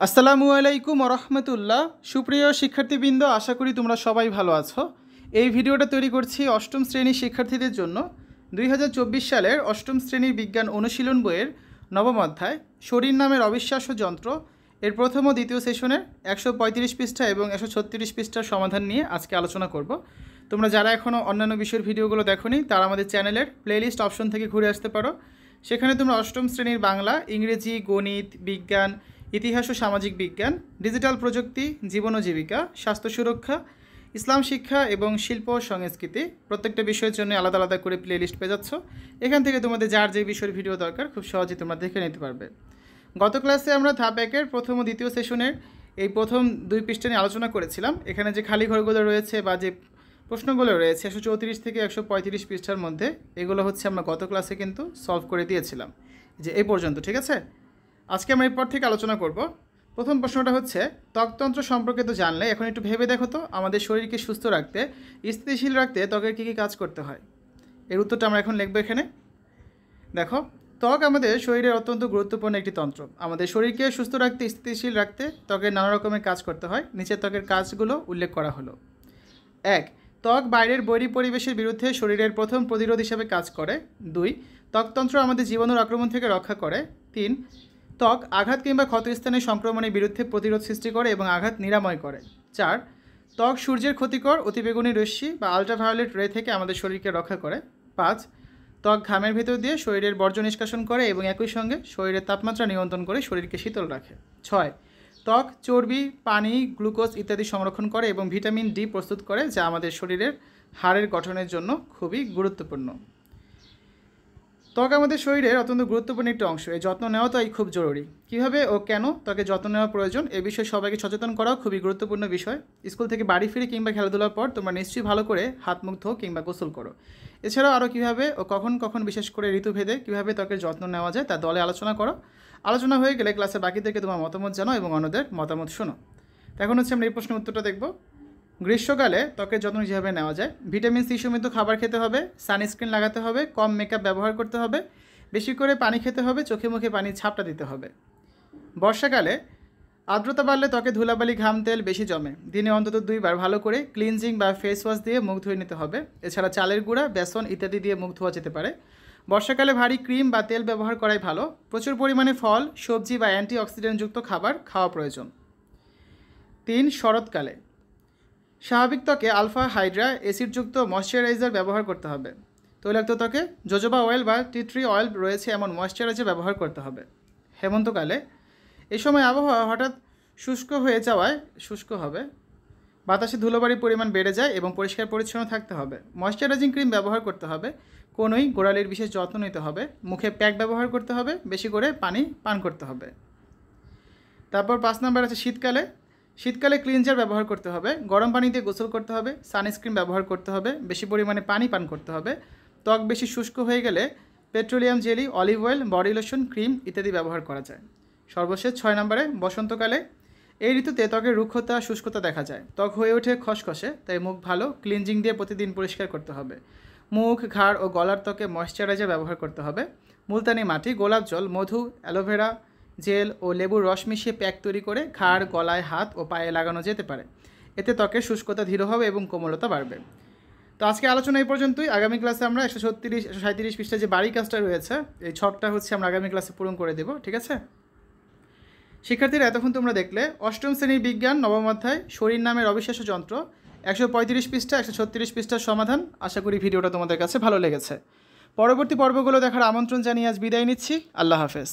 আসসালামু আলাইকুম রহমতুল্লাহ। সুপ্রিয় শিক্ষার্থীবৃন্দ, আশা করি তোমরা সবাই ভালো আছো। এই ভিডিওটা তৈরি করছি অষ্টম শ্রেণীর শিক্ষার্থীদের জন্য। 2024 সালের অষ্টম শ্রেণীর বিজ্ঞান অনুশীলন বইয়ের নবম অধ্যায় শরীর নামের অবিশ্বাস্য যন্ত্র এর প্রথম ও দ্বিতীয় সেশনের 135 পৃষ্ঠা এবং 136 পৃষ্ঠার সমাধান নিয়ে আজকে আলোচনা করব। তোমরা যারা এখনও অন্যান্য বিষয়ের ভিডিওগুলো দেখোনি তারা আমাদের চ্যানেলের প্লেলিস্ট অপশন থেকে ঘুরে আসতে পারো। সেখানে তোমরা অষ্টম শ্রেণীর বাংলা, ইংরেজি, গণিত, বিজ্ঞান, ইতিহাস ও সামাজিক বিজ্ঞান, ডিজিটাল প্রযুক্তি, জীবন ও জীবিকা, স্বাস্থ্য সুরক্ষা, ইসলাম শিক্ষা এবং শিল্প ও সংস্কৃতি প্রত্যেকটা বিষয়ের জন্য আলাদা আলাদা করে প্লেলিস্ট পেয়ে যাচ্ছ। এখান থেকে তোমাদের যার যে বিষয়ের ভিডিও দরকার খুব সহজেই তোমরা দেখে নিতে পারবে। গত ক্লাসে আমরা ধাপ একের প্রথম ও দ্বিতীয় সেশনের এই প্রথম 2 পৃষ্ঠা নিয়ে আলোচনা করেছিলাম। এখানে যে খালি ঘরগুলো রয়েছে বা যে প্রশ্নগুলো রয়েছে 134 থেকে 135 পৃষ্ঠার মধ্যে, এগুলো হচ্ছে আমরা গত ক্লাসে কিন্তু সলভ করে দিয়েছিলাম যে এই পর্যন্ত। ঠিক আছে, আজকে আমরা এরপর থেকে আলোচনা করব। প্রথম প্রশ্নটা হচ্ছে, ত্বকতন্ত্র সম্পর্কে তো জানলে, এখন একটু ভেবে দেখো তো আমাদের শরীরকে সুস্থ রাখতে, স্থিতিশীল রাখতে ত্বকের কী কী কাজ করতে হয়। এর উত্তরটা আমরা এখন লিখব এখানে। দেখো, ত্বক আমাদের শরীরের অত্যন্ত গুরুত্বপূর্ণ একটি তন্ত্র। আমাদের শরীরকে সুস্থ রাখতে, স্থিতিশীল রাখতে ত্বকের নানা রকমের কাজ করতে হয়। নিচের ত্বকের কাজগুলো উল্লেখ করা হলো। 1. ত্বক বাইরের বৈরী পরিবেশের বিরুদ্ধে শরীরের প্রথম প্রতিরোধ হিসাবে কাজ করে। 2. ত্বকতন্ত্র আমাদের জীবাণুর আক্রমণ থেকে রক্ষা করে। 3. ত্বক আঘাত কিংবা ক্ষতস্থানের সংক্রমণের বিরুদ্ধে প্রতিরোধ সৃষ্টি করে এবং আঘাত নিরাময় করে। 4. ত্বক সূর্যের ক্ষতিকর অতিবেগুনি রশ্মি বা আল্ট্রাভায়োলেট রে থেকে আমাদের শরীরকে রক্ষা করে। 5. ত্বক ঘামের ভেতর দিয়ে শরীরের বর্জ্য নিষ্কাশন করে এবং একই সঙ্গে শরীরের তাপমাত্রা নিয়ন্ত্রণ করে শরীরকে শীতল রাখে। 6. ত্বক চর্বি, পানি, গ্লুকোজ ইত্যাদি সংরক্ষণ করে এবং ভিটামিন ডি প্রস্তুত করে, যা আমাদের শরীরের হাড়ের গঠনের জন্য খুবই গুরুত্বপূর্ণ। ত্বক আমাদের শরীরের অত্যন্ত গুরুত্বপূর্ণ একটি অংশ। এই যত্ন নেওয়া তাই খুব জরুরি। কীভাবে ও কেন ত্বকে যত্ন নেওয়া প্রয়োজন এ বিষয়ে সবাইকে সচেতন করাও খুবই গুরুত্বপূর্ণ বিষয়। স্কুল থেকে বাড়ি ফিরে কিংবা খেলাধুলার পর তোমরা নিশ্চয়ই ভালো করে হাত মুখ ধো কিংবা গোসল করো। এছাড়াও আরও কীভাবে ও কখন কখন বিশেষ করে ঋতুভেদে কীভাবে ত্বকের যত্ন নেওয়া যায় তা দলে আলোচনা করো। আলোচনা হয়ে গেলে ক্লাসে বাকিদেরকে তোমার মতামত জানাও এবং অন্যদের মতামত শোনো। এখন হচ্ছে আমরা এই প্রশ্নের উত্তরটা দেখব। গ্রীষ্মকালে ত্বকের যত্ন যেভাবে নেওয়া যায়: ভিটামিন সি সমৃদ্ধ খাবার খেতে হবে, সানস্ক্রিন লাগাতে হবে, কম মেকআপ ব্যবহার করতে হবে, বেশি করে পানি খেতে হবে, চোখে মুখে পানির ছাপটা দিতে হবে। বর্ষাকালে আর্দ্রতা বাড়লে ত্বকে ধুলাবালি, ঘাম, তেল বেশি জমে। দিনে অন্তত 2 বার ভালো করে ক্লিনজিং বা ফেস ওয়াশ দিয়ে মুখ ধুয়ে নিতে হবে। এছাড়া চালের গুঁড়া, বেসন ইত্যাদি দিয়ে মুখ ধোয়া যেতে পারে। বর্ষাকালে ভারী ক্রিম বা তেল ব্যবহার করাই ভালো। প্রচুর পরিমাণে ফল, সবজি বা অ্যান্টিঅক্সিডেন্টযুক্ত খাবার খাওয়া প্রয়োজন। 3. শরৎকালে স্বাভাবিক ত্বকে আলফা হাইড্রা অ্যাসিডযুক্ত ময়শ্চারাইজার ব্যবহার করতে হবে। তৈলাক্ত ত্বকে জোজোবা অয়েল বা টি ট্রি অয়েল রয়েছে এমন ময়শ্চারাইজার ব্যবহার করতে হবে। হেমন্তকালে এই সময় আবহাওয়া হঠাৎ শুষ্ক হবে, বাতাসে ধুলোবালির পরিমাণ বেড়ে যায় এবং পরিষ্কার পরিচ্ছন্ন থাকতে হবে। ময়শ্চারাইজিং ক্রিম ব্যবহার করতে হবে। কোনোই গোড়ালির বিশেষ যত্ন নিতে হবে। মুখে প্যাক ব্যবহার করতে হবে। বেশি করে পানি পান করতে হবে। তারপর 5 নম্বর আছে শীতকালে ক্লিনজার ব্যবহার করতে হবে। গরম পানি দিয়ে গোসল করতে হবে। সানস্ক্রিন ব্যবহার করতে হবে। বেশি পরিমাণে পানি পান করতে হবে। ত্বক বেশি শুষ্ক হয়ে গেলে petroleum jelly, olive oil, body lotion, cream ইত্যাদি ব্যবহার করা যায়। সর্বশেষ 6 নম্বরে বসন্তকালে এই ঋতুতে ত্বকের রুক্ষতা, শুষ্কতা দেখা যায়। ত্বক হয়ে ওঠে খসখসে, তাই মুখ ভালো ক্লিনজিং দিয়ে প্রতিদিন পরিষ্কার করতে হবে। মুখ, ঘাড় ও গলার ত্বকে ময়শ্চারাইজার ব্যবহার করতে হবে। মুলতানি মাটি, গোলাপ জল, মধু, অ্যালোভেরা জেল ও লেবুর রস মিশিয়ে প্যাক তৈরি করে ঘাড়, গলায়, হাত ও পায়ে লাগানো যেতে পারে। এতে ত্বকের শুষ্কতা ধীর হবে এবং কোমলতা বাড়বে। তো আজকে আলোচনা এই পর্যন্তই। আগামী ক্লাসে আমরা 137 পৃষ্ঠা যে বাড়ি কাজটা রয়েছে, এই ছকটা হচ্ছে আমরা আগামী ক্লাসে পূরণ করে দেব। ঠিক আছে শিক্ষার্থীরা, এতক্ষণ তোমরা দেখলে অষ্টম শ্রেণীর বিজ্ঞান নবম অধ্যায় শরীর নামের অবিশ্বাস্য যন্ত্র 135 পৃষ্ঠা 136 পৃষ্ঠার সমাধান। আশা করি ভিডিওটা তোমাদের কাছে ভালো লেগেছে। পরবর্তী পর্বগুলো দেখার আমন্ত্রণ জানিয়ে আজ বিদায় নিচ্ছি। আল্লাহ হাফেজ।